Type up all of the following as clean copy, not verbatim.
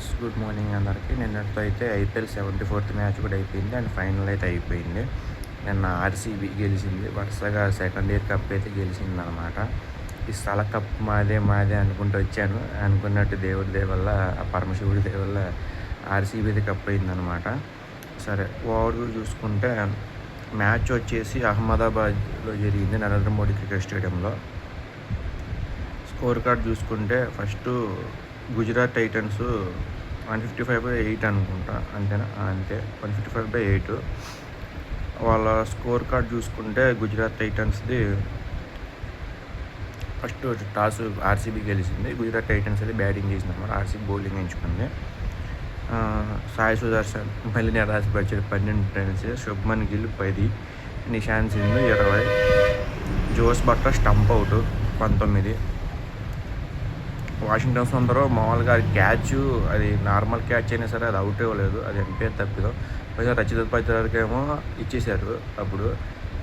Friends, good morning అందరికీ. నిన్నటితో అయితే ఐపీఎల్ 74th మ్యాచ్ కూడా అయిపోయింది అండ్ ఫైనల్ అయితే అయిపోయింది. నిన్న ఆర్సీబీ గెలిచింది. వరుసగా సెకండ్ ఇయర్ కప్ అయితే గెలిచిందనమాట. ఈ స్థల కప్ మాదే మాదే అనుకుంటూ వచ్చాను. అనుకున్నట్టు దేవుడి దయ వల్ల, ఆ పరమశివుడి దయ వల్ల ఆర్సీబీది కప్ అయిందనమాట. సరే, ఓవర్ చూసుకుంటే మ్యాచ్ వచ్చేసి అహ్మదాబాద్లో జరిగింది, నరేంద్ర మోడీ క్రికెట్ స్టేడియంలో. స్కోర్ కార్డ్ చూసుకుంటే ఫస్ట్ గుజరాత్ టైటన్స్ 155/8 అనుకుంటా, అంతేనా? అంతే, 155/8. వాళ్ళ స్కోర్ కార్డ్ చూసుకుంటే గుజరాత్ టైటన్స్ది ఫస్ట్ టాస్ ఆర్సీబీ గెలిచింది. గుజరాత్ టైటన్స్ అయితే బ్యాటింగ్ చేసింది అనమాట. ఆర్సీబీ బౌలింగ్ ఎంచుకుంది. సాయి సుదర్శన్ మళ్ళీ నిరాశపరిచాడు, 12 runs. Shubman Gill 10, Nishant Sindhu 20, Jos Buttler stump out 19. Washington Sundar మామూలుగా క్యాచ్, అది నార్మల్ క్యాచ్ అయినా సరే అది అవుట్ ఇవ్వలేదు, అది ఎంపైర్ తప్పిదో. కొంచెం రచిత పత్రికేమో ఇచ్చేశారు. అప్పుడు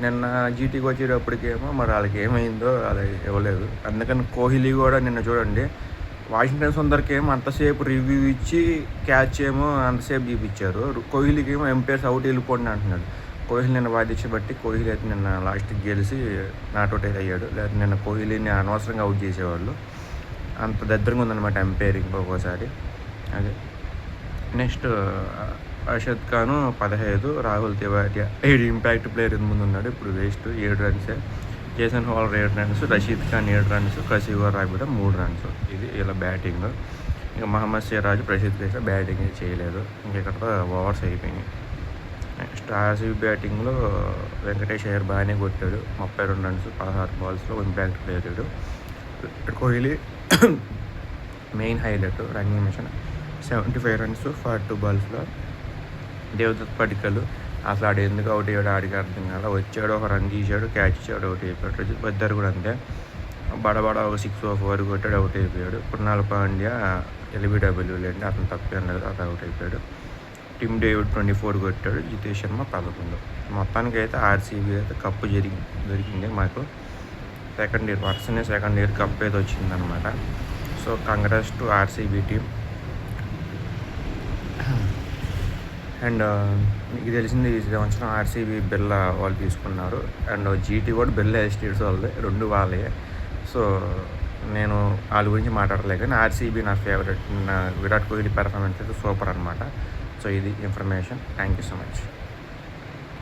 నిన్న జీటీకి వచ్చేటప్పటికేమో మరి వాళ్ళకి ఏమైందో అది ఇవ్వలేదు. అందుకని కోహ్లీ కూడా నిన్న చూడండి, వాషింగ్టన్ సుందర్కి ఏమో అంతసేపు రివ్యూ ఇచ్చి క్యాచ్ ఏమో అంతసేపు చూపించారు. కోహ్లీకి ఏమో ఎంపైర్స్ అవుట్ వెళ్ళిపోండి అంటున్నాడు. కోహ్లీ నిన్న బాధ్యత బట్టి కోహ్లీ అయితే నిన్న లాస్ట్కి గెలిచి నాట్అవుట్ అయితే అయ్యాడు. లేదా నిన్న కోహ్లీని అనవసరంగా అవుట్ చేసేవాళ్ళు. అంత దగ్గరగా ఉందన్నమాట ఎంపైరింగ్ ఒక్కోసారి. అదే next Arshad Khan 15, Rahul Tewatia 7 impact player ముందు ఉన్నాడు. ఇప్పుడు వేస్ట్, 7 రన్సే. జేసన్ హాలర్ 7 runs, Rashid Khan 7 runs, Kagiso Rabada 3 runs. ఇది ఇలా బ్యాటింగ్. ఇంకా మహమ్మద్ సిరాజ్, ప్రసిద్ధ్ కృష్ణ బ్యాటింగ్ చేయలేదు. ఇంకా ఇక్కడ ఓవర్స్ అయిపోయినాయి. నెక్స్ట్ ఆర్సీబీ బ్యాటింగ్లో వెంకటేష్ అయ్యర్ బాగానే కొట్టాడు, 32 రన్స్ 16 బాల్స్లో impact player. Kohli main highlight, running machine 75 runs 42 బాల్స్లో. దేవదత్ పడికల్ అసలు ఆడు ఎందుకు అవుట్ అయ్యాడు ఆడికి అర్థం కాదు. వచ్చాడు, ఒక రన్ తీసాడు, క్యాచ్ ఇచ్చాడు, అవుట్ అయిపోయాడు. రజిత్ పద్దర్ కూడా అంతే, బడబడ ఒక 6 ఓవర్ 4 కొట్టాడు, అవుట్ అయిపోయాడు. కృణాల్ పాండ్యా ఎల్బీడబ్ల్యూ లేండి, అతను తప్పేం లేదు, అతను అవుట్ అయిపోయాడు. టిమ్ డేవిడ్ 24 కొట్టాడు, జితేష్ శర్మ 11. మొత్తానికి అయితే ఆర్సీబీ అయితే కప్పు దొరికింది మాకు. సెకండ్ ఇయర్ కప్ అయితే వచ్చిందనమాట. So congrats to RCB team. And మీకు తెలిసింది, ఈ సంవత్సరం ఆర్సీబీ బిర్లా వాళ్ళు తీసుకున్నారు. అండ్ జీటీ కూడా బిర్లా ఎస్టేట్స్ వాళ్ళది, 2 వాళ్ళే. సో నేను వాళ్ళ గురించి మాట్లాడలేదు, కానీ ఆర్సీబీ నా ఫేవరెట్. విరాట్ కోహ్లీ పెర్ఫార్మెన్స్ అయితే సూపర్ అనమాట. సో ఇది information. Thank you so much.